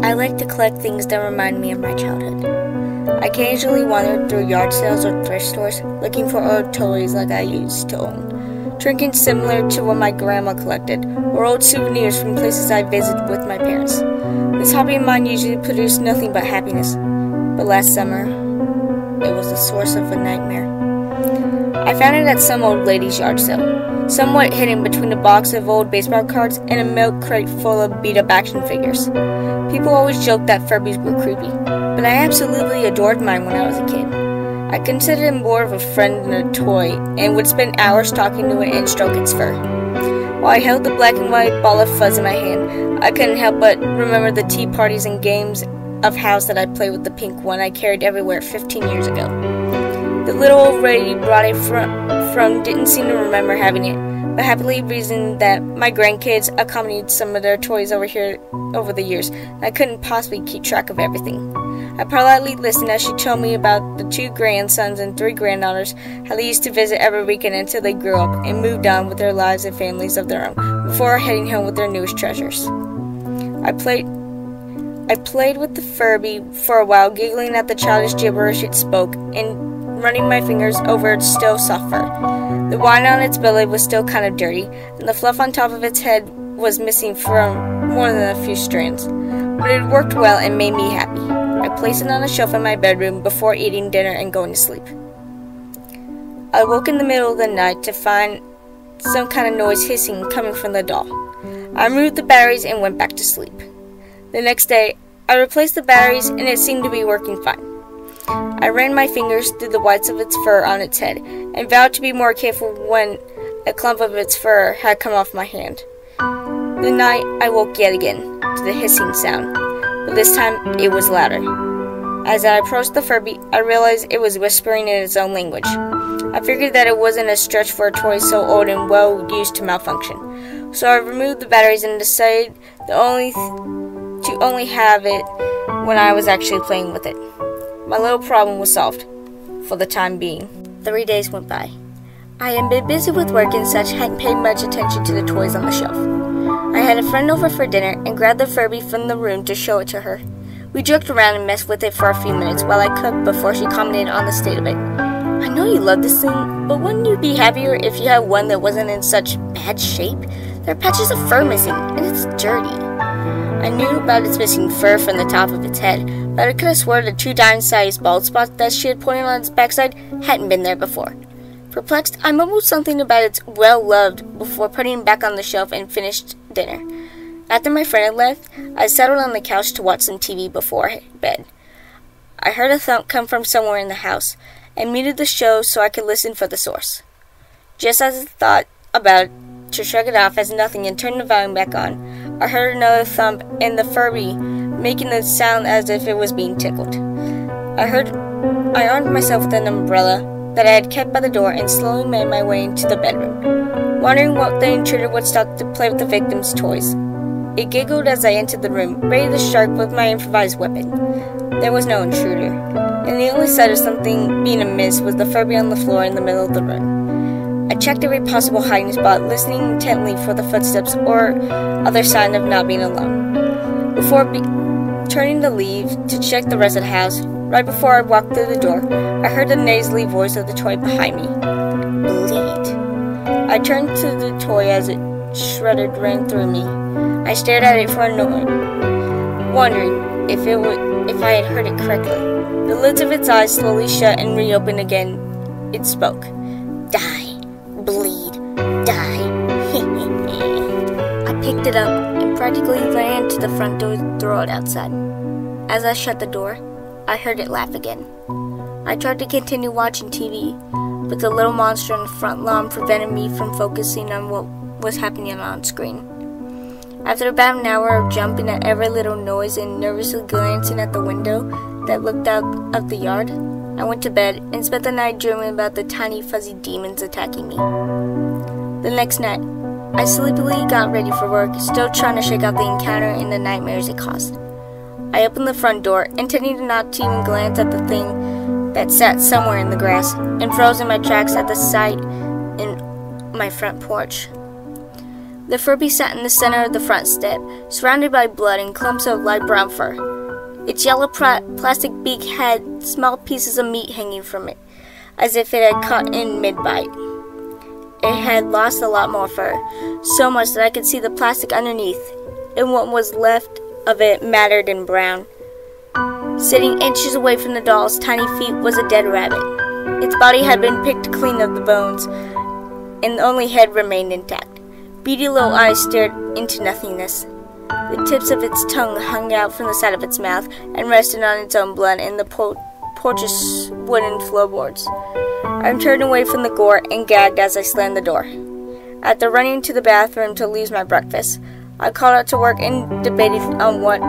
I like to collect things that remind me of my childhood. I occasionally wander through yard sales or thrift stores looking for old toys like I used to own, trinkets similar to what my grandma collected, or old souvenirs from places I visited with my parents. This hobby of mine usually produced nothing but happiness, but last summer, it was the source of a nightmare. I found it at some old lady's yard sale, somewhat hidden between a box of old baseball cards and a milk crate full of beat-up action figures. People always joked that Furbies were creepy, but I absolutely adored mine when I was a kid. I considered him more of a friend than a toy, and would spend hours talking to it and stroke its fur. While I held the black and white ball of fuzz in my hand, I couldn't help but remember the tea parties and games of house that I played with the pink one I carried everywhere 15 years ago. The little old lady brought it from didn't seem to remember having it, but happily reasoned that my grandkids accompanied some of their toys over the years, and I couldn't possibly keep track of everything. I politely listened as she told me about the 2 grandsons and 3 granddaughters, how they used to visit every weekend until they grew up and moved on with their lives and families of their own, before heading home with their newest treasures. I played with the Furby for a while, giggling at the childish gibberish it spoke, and running my fingers over its still soft fur. The wine on its belly was still kind of dirty, and the fluff on top of its head was missing from more than a few strands, but it worked well and made me happy. I placed it on a shelf in my bedroom before eating dinner and going to sleep. I woke in the middle of the night to find some kind of noise hissing coming from the doll. I removed the batteries and went back to sleep. The next day, I replaced the batteries and it seemed to be working fine. I ran my fingers through the whites of its fur on its head and vowed to be more careful when a clump of its fur had come off my hand. The night, I woke yet again to the hissing sound, but this time it was louder. As I approached the Furby, I realized it was whispering in its own language. I figured that it wasn't a stretch for a toy so old and well used to malfunction, so I removed the batteries and decided to only have it when I was actually playing with it. My little problem was solved, for the time being. 3 days went by. I had been busy with work and such, hadn't paid much attention to the toys on the shelf. I had a friend over for dinner and grabbed the Furby from the room to show it to her. We joked around and messed with it for a few minutes while I cooked before she commented on the state of it. I know you love this thing, but wouldn't you be happier if you had one that wasn't in such bad shape? There are patches of fur missing, and it's dirty. I knew about its missing fur from the top of its head, but I could have sworn the 2 dime-sized bald spots that she had pointed on its backside hadn't been there before. Perplexed, I mumbled something about its well-loved before putting it back on the shelf and finished dinner. After my friend had left, I settled on the couch to watch some TV before bed. I heard a thump come from somewhere in the house, and muted the show so I could listen for the source. Just as I thought about to shrug it off as nothing and turn the volume back on, I heard another thump and the Furby making a sound as if it was being tickled. I armed myself with an umbrella that I had kept by the door and slowly made my way into the bedroom, wondering what the intruder would stop to play with the victim's toys. It giggled as I entered the room, ready to strike with my improvised weapon. There was no intruder, and the only sight of something being amiss was the Furby on the floor in the middle of the room. I checked every possible hiding spot, listening intently for the footsteps or other sign of not being alone. Before turning to leave to check the rest of the house, right before I walked through the door, I heard the nasally voice of the toy behind me. Bleed. I turned to the toy as it shuddered ran through me. I stared at it for a moment, wondering if I had heard it correctly. The lids of its eyes slowly shut and reopened again. It spoke. Die. Bleed. Die. I picked it up and practically ran to the front door to throw it outside. As I shut the door, I heard it laugh again. I tried to continue watching TV, but the little monster on the front lawn prevented me from focusing on what was happening on screen. After about an hour of jumping at every little noise and nervously glancing at the window that looked out of the yard, I went to bed and spent the night dreaming about the tiny fuzzy demons attacking me. The next night, I sleepily got ready for work, still trying to shake out the encounter and the nightmares it caused. I opened the front door, intending not to even glance at the thing that sat somewhere in the grass and froze in my tracks at the sight in my front porch. The Furby sat in the center of the front step, surrounded by blood and clumps of light brown fur. Its yellow plastic beak had small pieces of meat hanging from it, as if it had caught in mid-bite. It had lost a lot more fur, so much that I could see the plastic underneath, and what was left of it matted and brown. Sitting inches away from the doll's tiny feet was a dead rabbit. Its body had been picked clean of the bones, and only head remained intact. Beady little eyes stared into nothingness. The tips of its tongue hung out from the side of its mouth and rested on its own blood in the porch's wooden floorboards. I turned away from the gore and gagged as I slammed the door. After running to the bathroom to lose my breakfast, I called out to work and debated on what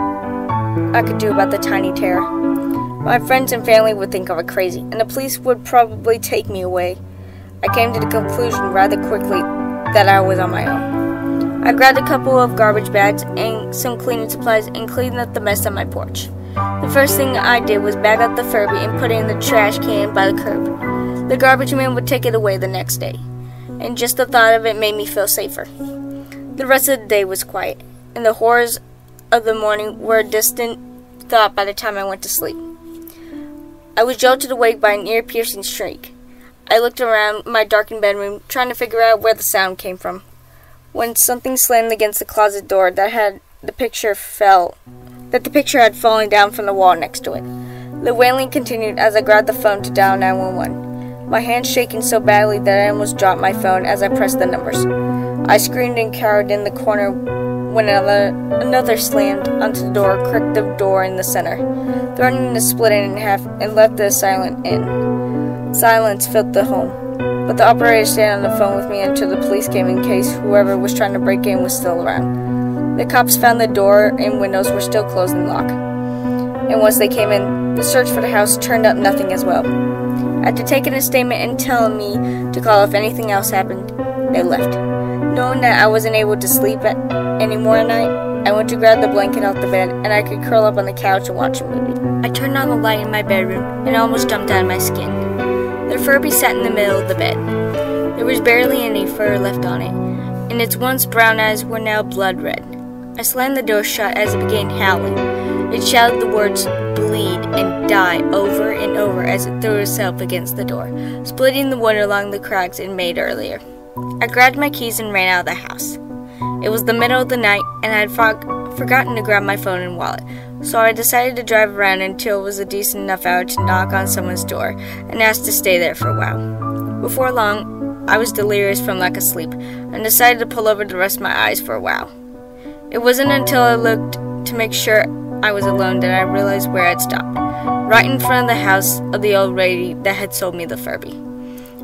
I could do about the tiny terror. My friends and family would think I was crazy, and the police would probably take me away. I came to the conclusion rather quickly that I was on my own. I grabbed a couple of garbage bags and some cleaning supplies and cleaned up the mess on my porch. The first thing I did was bag up the Furby and put it in the trash can by the curb. The garbage man would take it away the next day, and just the thought of it made me feel safer. The rest of the day was quiet, and the horrors of the morning were a distant thought by the time I went to sleep. I was jolted awake by an ear-piercing shriek. I looked around my darkened bedroom, trying to figure out where the sound came from, when something slammed against the closet door that the picture had fallen down from the wall next to it. The wailing continued as I grabbed the phone to dial 911. My hand shaking so badly that I almost dropped my phone as I pressed the numbers. I screamed and cowered in the corner when another slammed onto the door, cracked the door in the center, threatening to split it in half and left the assailant in. Silence filled the home, but the operator stayed on the phone with me until the police came in case whoever was trying to break in was still around. The cops found the door and windows were still closed and locked, and once they came in, the search for the house turned up nothing as well. After taking a statement and telling me to call if anything else happened, they left. Knowing that I wasn't able to sleep anymore at night, I went to grab the blanket off the bed and I could curl up on the couch and watch a movie. I turned on the light in my bedroom and almost jumped out of my skin. The Furby sat in the middle of the bed. There was barely any fur left on it, and its once brown eyes were now blood red. I slammed the door shut as it began howling. It shouted the words "bleed" and "die" over and over as it threw itself against the door, splitting the wood along the cracks it made earlier. I grabbed my keys and ran out of the house. It was the middle of the night, and I had forgotten to grab my phone and wallet, so I decided to drive around until it was a decent enough hour to knock on someone's door and ask to stay there for a while. Before long, I was delirious from lack of sleep and decided to pull over to rest my eyes for a while. It wasn't until I looked to make sure I was alone that I realized where I'd stopped, right in front of the house of the old lady that had sold me the Furby.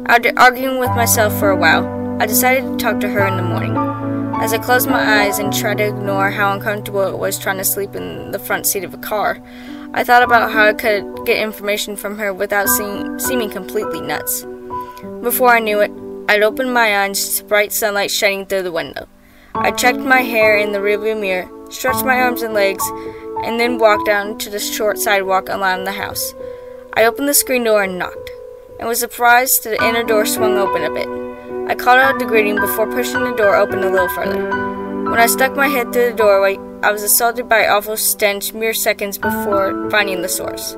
After arguing with myself for a while, I decided to talk to her in the morning. As I closed my eyes and tried to ignore how uncomfortable it was trying to sleep in the front seat of a car, I thought about how I could get information from her without seeming completely nuts. Before I knew it, I'd opened my eyes to bright sunlight shining through the window. I checked my hair in the rearview mirror, stretched my arms and legs, and then walked down to the short sidewalk along the house. I opened the screen door and knocked, and was surprised that the inner door swung open a bit. I called out the greeting before pushing the door open a little further. When I stuck my head through the doorway, I was assaulted by an awful stench mere seconds before finding the source.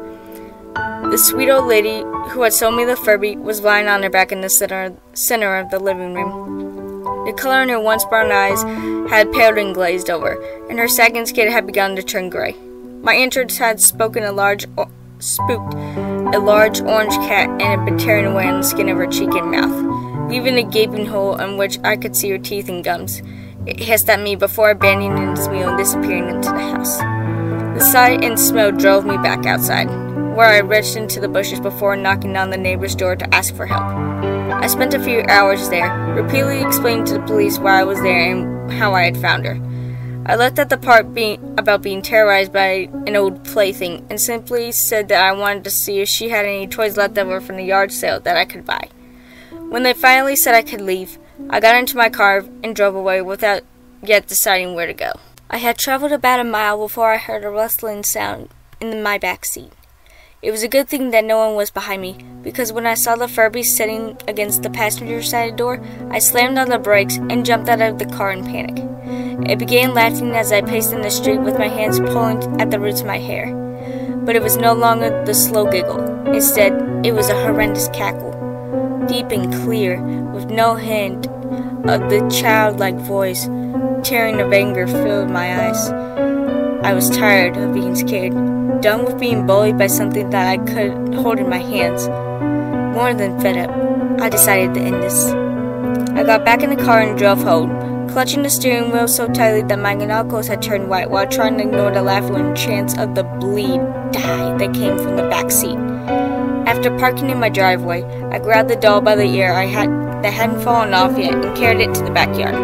The sweet old lady who had sold me the Furby was lying on her back in the center of the living room. The color in her once brown eyes had paled and glazed over, and her sagging skin had begun to turn gray. My entrance had spooked a large orange cat and had been tearing away on the skin of her cheek and mouth, leaving a gaping hole in which I could see her teeth and gums. It hissed at me before abandoning its meal and disappearing into the house. The sight and smell drove me back outside, where I reached into the bushes before knocking on the neighbor's door to ask for help. I spent a few hours there, repeatedly explaining to the police why I was there and how I had found her. I left at the part about being terrorized by an old plaything and simply said that I wanted to see if she had any toys left over from the yard sale that I could buy. When they finally said I could leave, I got into my car and drove away without yet deciding where to go. I had traveled about a mile before I heard a rustling sound in my back seat. It was a good thing that no one was behind me, because when I saw the Furby sitting against the passenger side door, I slammed on the brakes and jumped out of the car in panic. It began laughing as I paced in the street with my hands pulling at the roots of my hair. But it was no longer the slow giggle. Instead, it was a horrendous cackle, deep and clear, with no hint of the childlike voice. Tearing of anger filled my eyes. I was tired of being scared, done with being bullied by something that I could hold in my hands. More than fed up, I decided to end this. I got back in the car and drove home, clutching the steering wheel so tightly that my knuckles had turned white while trying to ignore the laughter and chants of the bleed die that came from the back seat. After parking in my driveway, I grabbed the doll by the ear that hadn't fallen off yet and carried it to the backyard.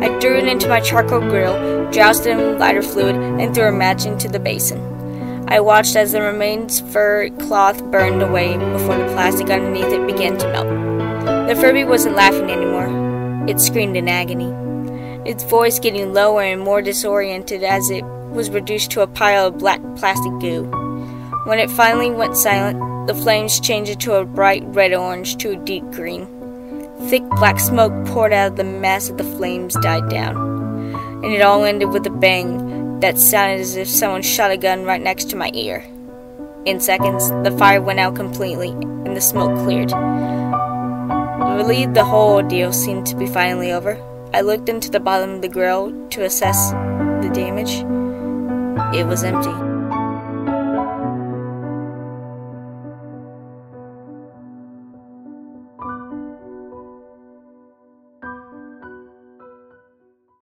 I threw it into my charcoal grill, doused it in lighter fluid, and threw a match into the basin. I watched as the remains fur cloth burned away before the plastic underneath it began to melt. The Furby wasn't laughing anymore. It screamed in agony, its voice getting lower and more disoriented as it was reduced to a pile of black plastic goo. When it finally went silent, the flames changed to a bright red-orange to a deep green. Thick black smoke poured out of the mass as the flames died down, and it all ended with a bang that sounded as if someone shot a gun right next to my ear. In seconds, the fire went out completely, and the smoke cleared. Relieved the whole ordeal seemed to be finally over, I looked into the bottom of the grill to assess the damage. It was empty.